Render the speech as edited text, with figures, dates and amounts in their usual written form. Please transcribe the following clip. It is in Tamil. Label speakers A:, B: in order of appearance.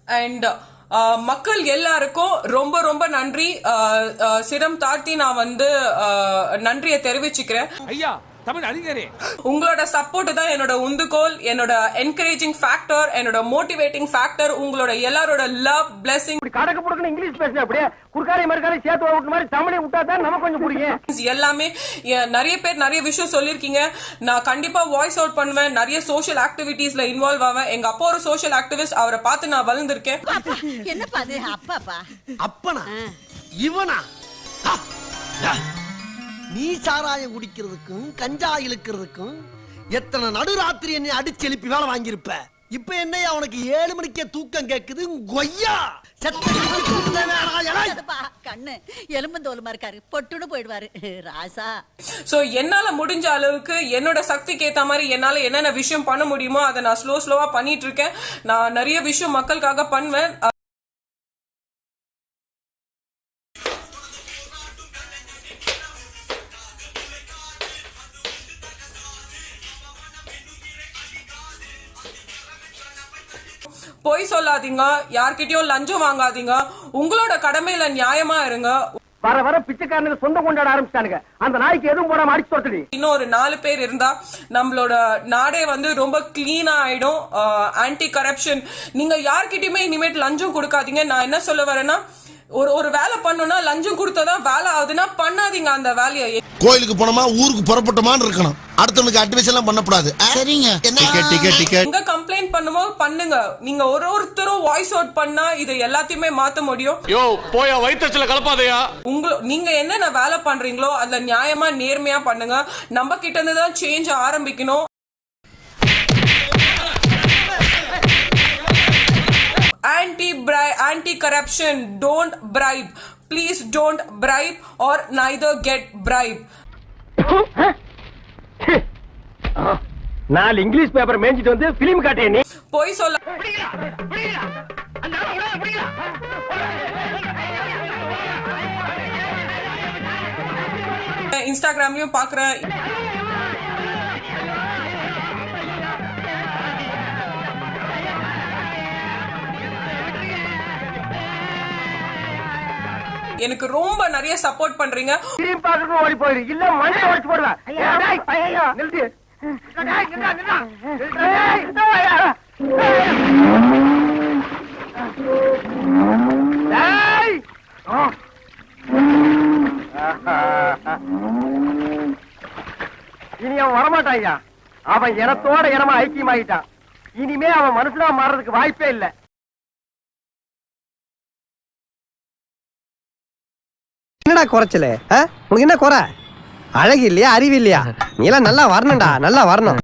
A: அண்ட் மக்கள் எல்லாருக்கும் ரொம்ப ரொம்ப நன்றி. சிரம் தாழ்த்தி நான் வந்து நன்றியை தெரிவிச்சுக்கிறேன்.
B: ஐயா தமிழ் அதிகாரி,
A: உங்களோட சப்போர்ட் தான் என்னோட உந்துகோல், என்னோட என்கரேஜிங் ஃபேக்டர், என்னோட மோட்டிவேட்டிங் ஃபேக்டர். உங்களோட எல்லாரோட லவ் பிளெஸிங்.
C: கடக்கு புடுக்குன்னு இங்கிலீஷ் பேசுற அப்படியே குறுக்காரி மறுக்காரி சேர்த்து விட்டு மாதிரி தமிழை விட்டா தான் நமக்கு கொஞ்சம் பிடிக்கும்.
A: எல்லாமே நிறைய பேர் நிறைய விஷயம் சொல்லிருக்கீங்க. நான் கண்டிப்பா வாய்ஸ் அவுட் பண்ணுவேன். நிறைய சோஷியல் ஆக்டிவிட்டீஸ்ல இன்வால்வ் ஆவேன். எங்க அப்பா ஒரு சோஷியல் ஆக்டிவிஸ்ட். அவரை பார்த்து நான் வளர்ந்திருக்கேன்.
D: என்னப்பா அது அப்பாப்பா?
E: அப்பனா இவனா? நீ சாராயம் குடிக்கிறதுக்கும் கஞ்சா இழுக்கிறதுக்கும் எத்தனை நடுராத்திரி என்னை அடிச்சு எழுப்பி வேலை வாங்கியிருப்ப. இப்ப என்னையா உனக்கு 7 மணிக்கே தூக்கம் கேக்குது? கொய்யா
D: கண்ணு எலும்புந்தோலுமா இருக்காரு, பொட்டுன்னு போயிடுவாரு ராசா.
A: சோ என்னால முடிஞ்ச அளவுக்கு என்னோட சக்திக்கு ஏத்த மாதிரி என்னால என்னென்ன விஷயம் பண்ண முடியுமோ அதை நான் ஸ்லோவா பண்ணிட்டு இருக்கேன். நான் நிறைய விஷயம் மக்களுக்காக பண்ணுவேன். பொய் சொல்லாதீங்க, யார்கிட்டயும் லஞ்சம் வாங்காதீங்க, உங்களோட கடமையில நியாயமா இருங்க.
C: வர வர பிச்சைக்காரனுக்கு சொந்தம் கொண்டாட ஆரம்பிச்சிட்டானுங்க. அந்த நாய்க்கு எதுவும் போடாம அடிச்சு தொட்டுடி.
A: இன்னும் ஒரு 4 பேர் இருந்தா நம்மளோட நாடே வந்து ரொம்ப கிளீனா ஆயிடும். Anti corruption. நீங்க யார்கிட்டயுமே இனிமேட் லஞ்சம் கொடுக்காதீங்க. நான் என்ன சொல்ல வரேன்னா, ஒரு வேலை பண்ணணும்னா லஞ்சம் கொடுத்தாதான் வேலை ஆகுதுன்னா பண்ணாதீங்க அந்த வேலையை.
F: கோயிலுக்கு போனோமா ஊருக்கு புறப்பட்டோமான்னு இருக்கணும். அடுத்தவனுக்கு அட்வைஸ் எல்லாம் பண்ணக்கூடாது. சரிங்க.
A: எங்க கம்ப்ளைண்ட் பண்ணுமோ பண்ணுங்க. நீங்க ஒருத்தரும் வாய்ஸ் அவுட் பண்ணா இதை எல்லாத்தையுமே மாத்த முடியும்.
B: யோ போயா வயிற்றுல கலப்பாதையா.
A: நீங்க என்னென்ன வேலை பண்றீங்களோ அதுல நியாயமா நேர்மையா பண்ணுங்க. நம்ம கிட்ட இருந்து தான் சேஞ்ச் ஆரம்பிக்கணும். Anti-corruption, don't bribe. Please don't bribe or neither get bribe.
C: 4 English paper மேஞ்சிட்டு வந்து பிலிம் காட்டே நீ.
A: போய் சொல்ல இன்ஸ்டாகிராம்லயும் பாக்குறேன். எனக்கு ரொம்ப நிறைய சப்போர்ட் பண்றீங்க.
C: பிலிம் பார்க்கணும் ஓடி போயிரு, இல்ல மண்ணை உடைச்சு போடுவேன். ஐயா நில்லுடி. இனி அவன் வரமாட்டான் ஐயா. அவன் இனத்தோட இனமா ஐக்கியமாயிட்டான். இனிமே அவன் மனுஷனா மாறதுக்கு வாய்ப்பே இல்லை.
G: என்னடா குறைச்சல? உனக்கு என்ன குறை? அழகு இல்லையா, அறிவு இல்லையா? நீ எல்லாம் நல்லா வரணும்டா, நல்லா வரணும்.